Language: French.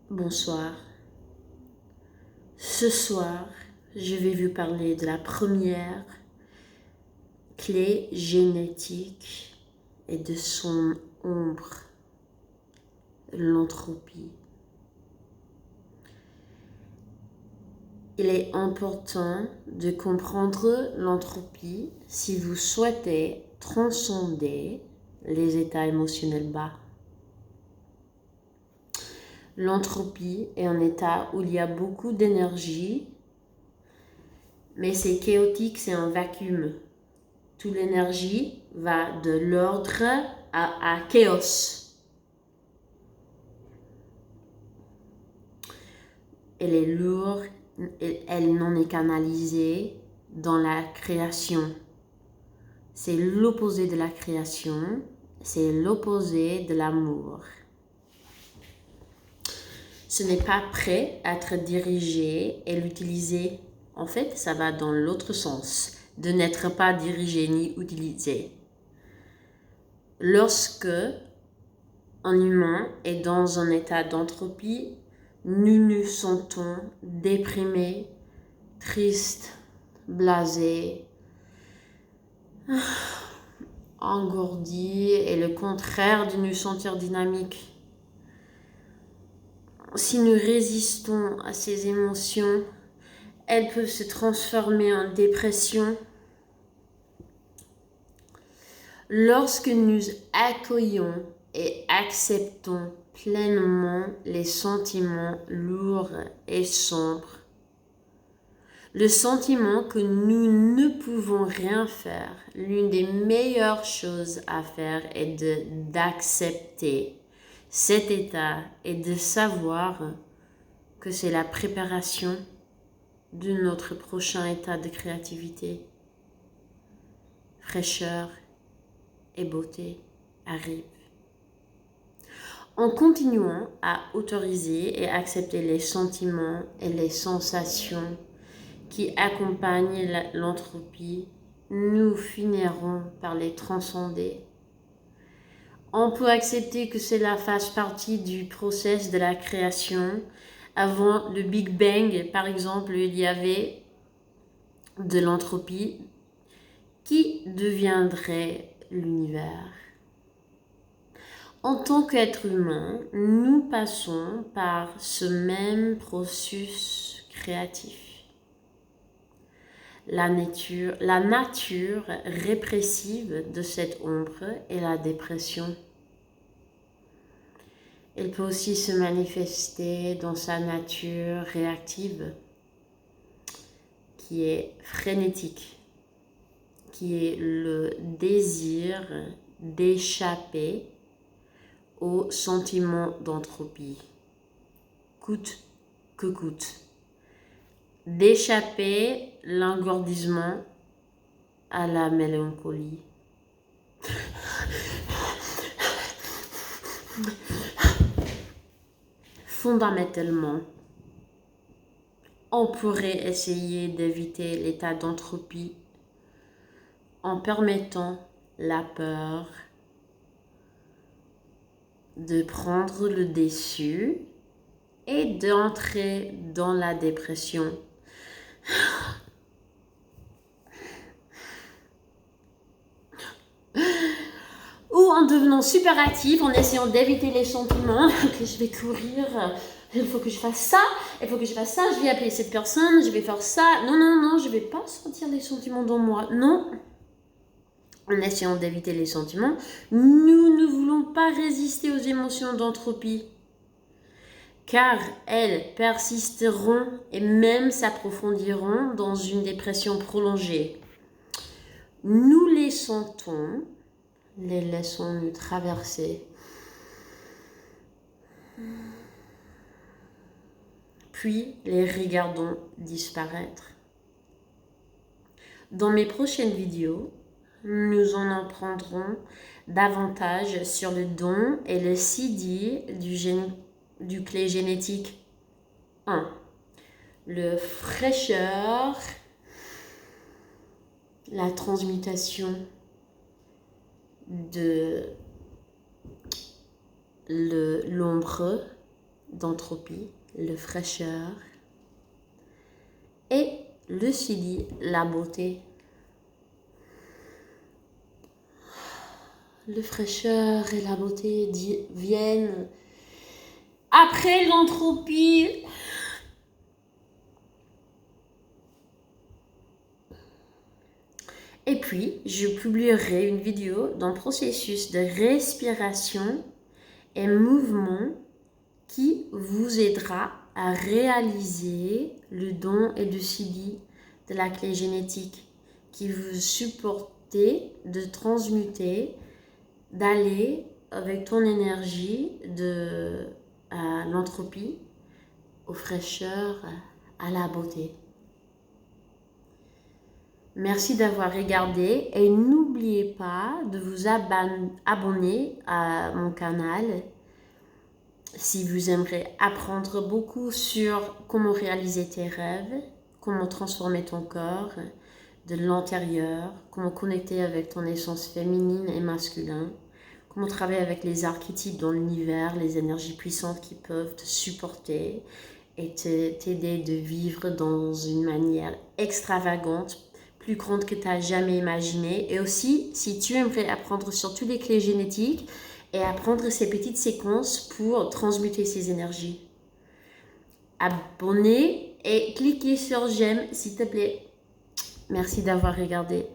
Bonsoir. Ce soir, je vais vous parler de la première clé génétique et de son ombre, l'entropie. Il est important de comprendre l'entropie si vous souhaitez transcender les états émotionnels bas. L'entropie est un état où il y a beaucoup d'énergie, mais c'est chaotique, c'est un vacuum. Toute l'énergie va de l'ordre à chaos. Elle est lourde, elle non est canalisée dans la création. C'est l'opposé de la création, c'est l'opposé de l'amour. Ce n'est pas prêt à être dirigé et l'utiliser. En fait, ça va dans l'autre sens, de n'être pas dirigé ni utilisé. Lorsque un humain est dans un état d'entropie, nous nous sentons déprimés, tristes, blasés, engourdis et le contraire de nous sentir dynamiques. Si nous résistons à ces émotions, elles peuvent se transformer en dépression. Lorsque nous accueillons et acceptons pleinement les sentiments lourds et sombres, le sentiment que nous ne pouvons rien faire, l'une des meilleures choses à faire est d'accepter cet état et de savoir que c'est la préparation de notre prochain état de créativité. Fraîcheur et beauté arrivent. En continuant à autoriser et accepter les sentiments et les sensations qui accompagnent l'entropie, nous finirons par les transcender. On peut accepter que cela fasse partie du processus de la création. Avant le Big Bang, par exemple, il y avait de l'entropie qui deviendrait l'univers. En tant qu'être humain, nous passons par ce même processus créatif. La nature répressive de cette ombre est la dépression. Elle peut aussi se manifester dans sa nature réactive, qui est frénétique, qui est le désir d'échapper au sentiment d'entropie, coûte que coûte. D'échapper l'engourdissement à la mélancolie. Fondamentalement, on pourrait essayer d'éviter l'état d'entropie en permettant la peur de prendre le dessus et d'entrer dans la dépression. Ou en devenant super active, en essayant d'éviter les sentiments, que je vais courir, il faut que je fasse ça, je vais appeler cette personne, je vais faire ça. Non, je vais pas sentir les sentiments dans moi. Non. En essayant d'éviter les sentiments, nous ne voulons pas résister aux émotions d'entropie, car elles persisteront et même s'approfondiront dans une dépression prolongée. Nous les sentons, les laissons-nous traverser. Puis les regardons disparaître. Dans mes prochaines vidéos, nous en apprendrons davantage sur le don et le CD du clé génétique 1. Le fraîcheur, la transmutation de l'ombre d'entropie, le fraîcheur, et le Sidi, la beauté. Le fraîcheur et la beauté viennent après l'entropie. Et puis, je publierai une vidéo d'un processus de respiration et mouvement qui vous aidera à réaliser le don et le Sidi de la clé génétique qui vous supportez de transmuter, d'aller avec ton énergie de l'entropie aux fraîcheurs, à la beauté. Merci d'avoir regardé et n'oubliez pas de vous abonner à mon canal si vous aimeriez apprendre beaucoup sur comment réaliser tes rêves, comment transformer ton corps de l'intérieur, comment connecter avec ton essence féminine et masculine, comment travailler avec les archétypes dans l'univers, les énergies puissantes qui peuvent te supporter et t'aider de vivre dans une manière extravagante, plus grande que tu n'as jamais imaginé. Et aussi, si tu aimerais apprendre sur toutes les clés génétiques et apprendre ces petites séquences pour transmuter ces énergies. Abonnez et cliquez sur j'aime s'il te plaît. Merci d'avoir regardé.